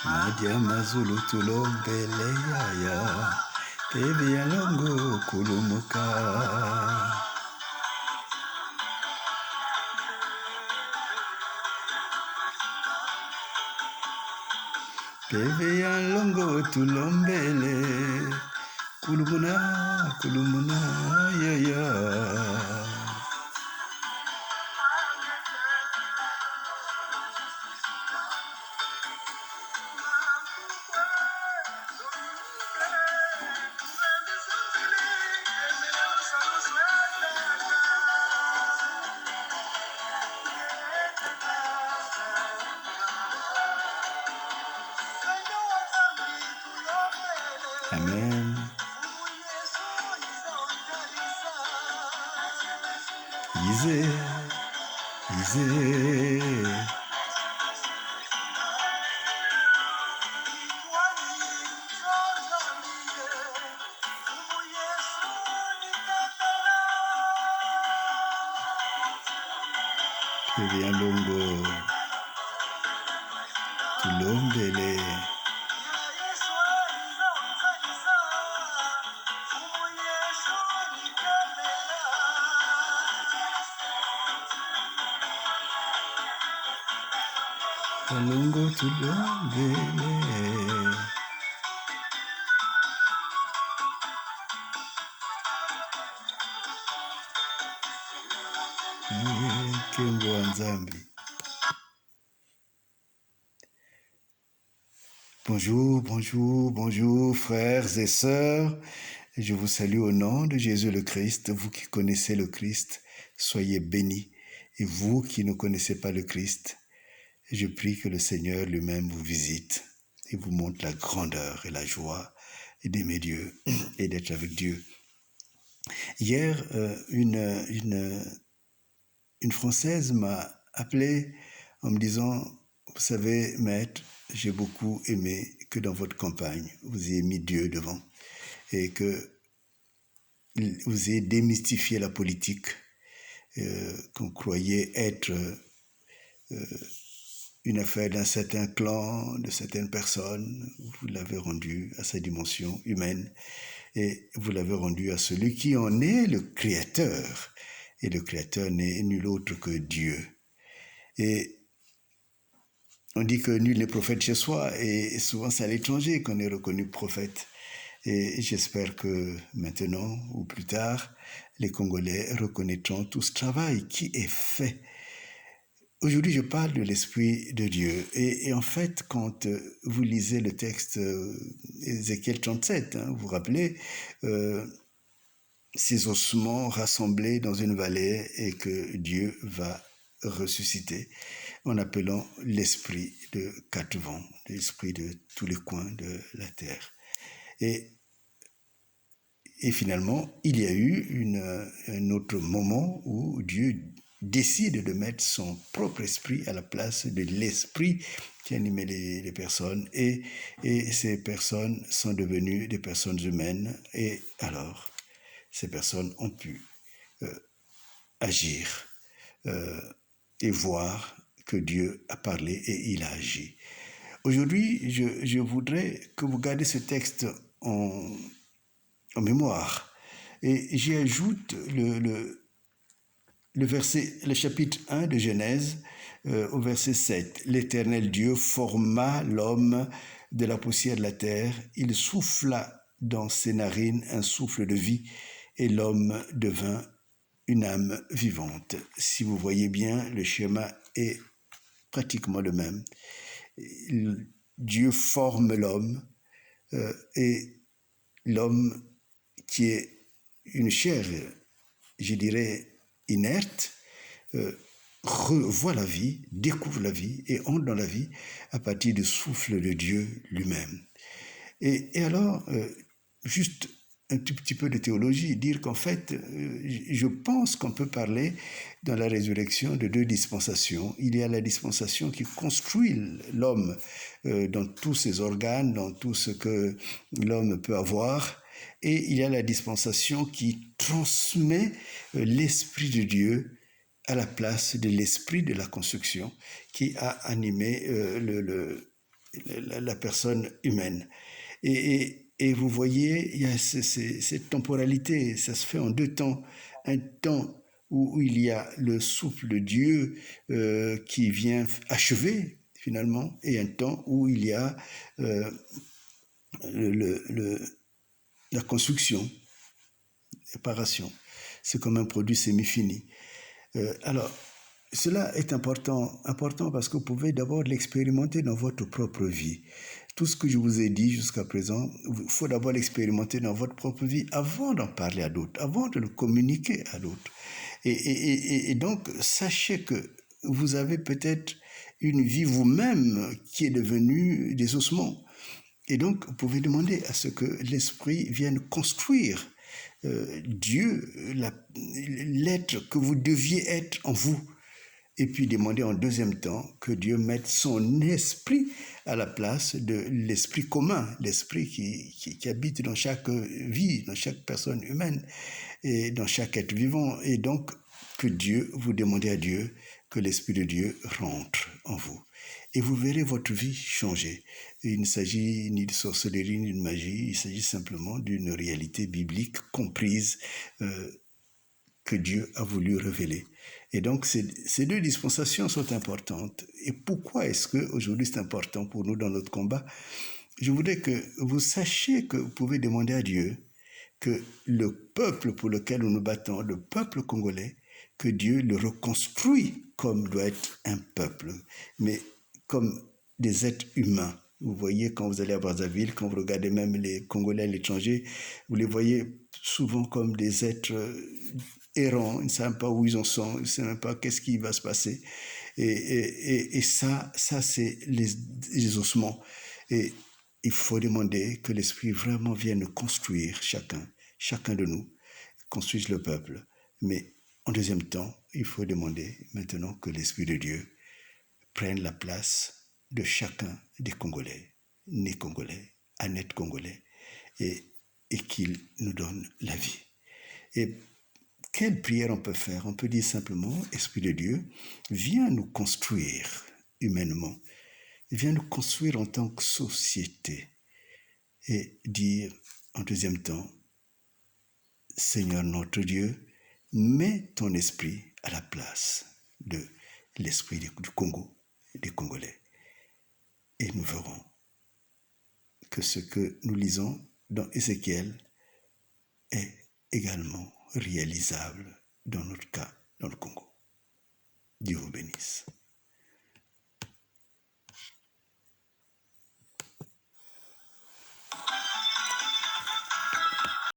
Nadia Mazulu tulombele yaya Tevi alongo kulumuka Tevi alongo tulombele kulumuna yaya Amen. Ize. Tevi alongo tulombele alongo tulombele Kembo Nzambi. Bonjour, frères et sœurs. Je vous salue au nom de Jésus le Christ. Vous qui connaissez le Christ, soyez bénis. Et vous qui ne connaissez pas le Christ, je prie que le Seigneur lui-même vous visite et vous montre la grandeur et la joie d'aimer Dieu et d'être avec Dieu. Hier, une Française m'a appelé en me disant, vous savez, maître, j'ai beaucoup aimé que dans votre campagne, vous ayez mis Dieu devant et que vous ayez démystifié la politique qu'on croyait être une affaire d'un certain clan, de certaines personnes. Vous l'avez rendu à sa dimension humaine et vous l'avez rendu à celui qui en est le créateur. Et le créateur n'est nul autre que Dieu. Et on dit que nul n'est prophète chez soi, et souvent c'est à l'étranger qu'on est reconnu prophète. Et j'espère que maintenant ou plus tard, les Congolais reconnaîtront tout ce travail qui est fait. Aujourd'hui, je parle de l'Esprit de Dieu. Et en fait, quand vous lisez le texte Ézéchiel 37, vous vous rappelez, ces ossements rassemblés dans une vallée et que Dieu va ressusciter en appelant l'esprit de quatre vents, l'esprit de tous les coins de la terre. Et finalement, il y a eu un autre moment où Dieu décide de mettre son propre esprit à la place de l'esprit qui animait les personnes. Et ces personnes sont devenues des personnes humaines. Et alors, ces personnes ont pu agir et voir que Dieu a parlé et il a agi. Aujourd'hui, je voudrais que vous gardez ce texte en mémoire. Et j'y ajoute le chapitre 1 de Genèse au verset 7. L'Éternel Dieu forma l'homme de la poussière de la terre. Il souffla dans ses narines un souffle de vie et l'homme devint une âme vivante. Si vous voyez bien, le schéma est pratiquement le même. Dieu forme l'homme et l'homme qui est une chair, je dirais, inerte, revoit la vie, découvre la vie et entre dans la vie à partir du souffle de Dieu lui-même. Et alors, juste un tout petit peu de théologie, dire qu'en fait, je pense qu'on peut parler dans la résurrection de deux dispensations. Il y a la dispensation qui construit l'homme dans tous ses organes, dans tout ce que l'homme peut avoir, et il y a la dispensation qui transmet l'Esprit de Dieu à la place de l'esprit de la construction qui a animé la personne humaine. Et vous voyez, il y a cette temporalité, ça se fait en deux temps. Un temps où il y a le souffle de Dieu qui vient achever finalement, et un temps où il y a euh, le, le, la construction, réparation. C'est comme un produit semi-fini. Alors, cela est important parce que vous pouvez d'abord l'expérimenter dans votre propre vie. Tout ce que je vous ai dit jusqu'à présent, il faut d'abord l'expérimenter dans votre propre vie avant d'en parler à d'autres, avant de le communiquer à d'autres. Et donc, sachez que vous avez peut-être une vie vous-même qui est devenue des ossements. Et donc, vous pouvez demander à ce que l'Esprit vienne construire Dieu, l'être que vous deviez être en vous. Et puis demander en deuxième temps que Dieu mette son esprit à la place de l'esprit commun, l'esprit qui habite dans chaque vie, dans chaque personne humaine et dans chaque être vivant. Et donc que Dieu, vous demandez à Dieu que l'esprit de Dieu rentre en vous. Et vous verrez votre vie changer. Il ne s'agit ni de sorcellerie ni de magie, il s'agit simplement d'une réalité biblique comprise que Dieu a voulu révéler. Et donc, ces deux dispensations sont importantes. Et pourquoi est-ce qu'aujourd'hui c'est important pour nous dans notre combat? Je voudrais que vous sachiez que vous pouvez demander à Dieu que le peuple pour lequel nous nous battons, le peuple congolais, que Dieu le reconstruit comme doit être un peuple, mais comme des êtres humains. Vous voyez, quand vous allez à Brazzaville, quand vous regardez même les Congolais à l'étranger, vous les voyez souvent comme des êtres errants, ils ne savent pas où ils en sont, ils ne savent même pas qu'est-ce qui va se passer. Et ça c'est les ossements. Et il faut demander que l'Esprit vraiment vienne construire chacun de nous, construise le peuple. Mais en deuxième temps, il faut demander maintenant que l'Esprit de Dieu prenne la place de chacun des Congolais, nés Congolais, à naître Congolais, et qu'il nous donne la vie. Et quelle prière on peut faire? On peut dire simplement, Esprit de Dieu, viens nous construire humainement, viens nous construire en tant que société. Et dire en deuxième temps, Seigneur notre Dieu, mets ton esprit à la place de l'esprit du Congo, des Congolais. Et nous verrons que ce que nous lisons dans Ézéchiel est également réalisable dans notre cas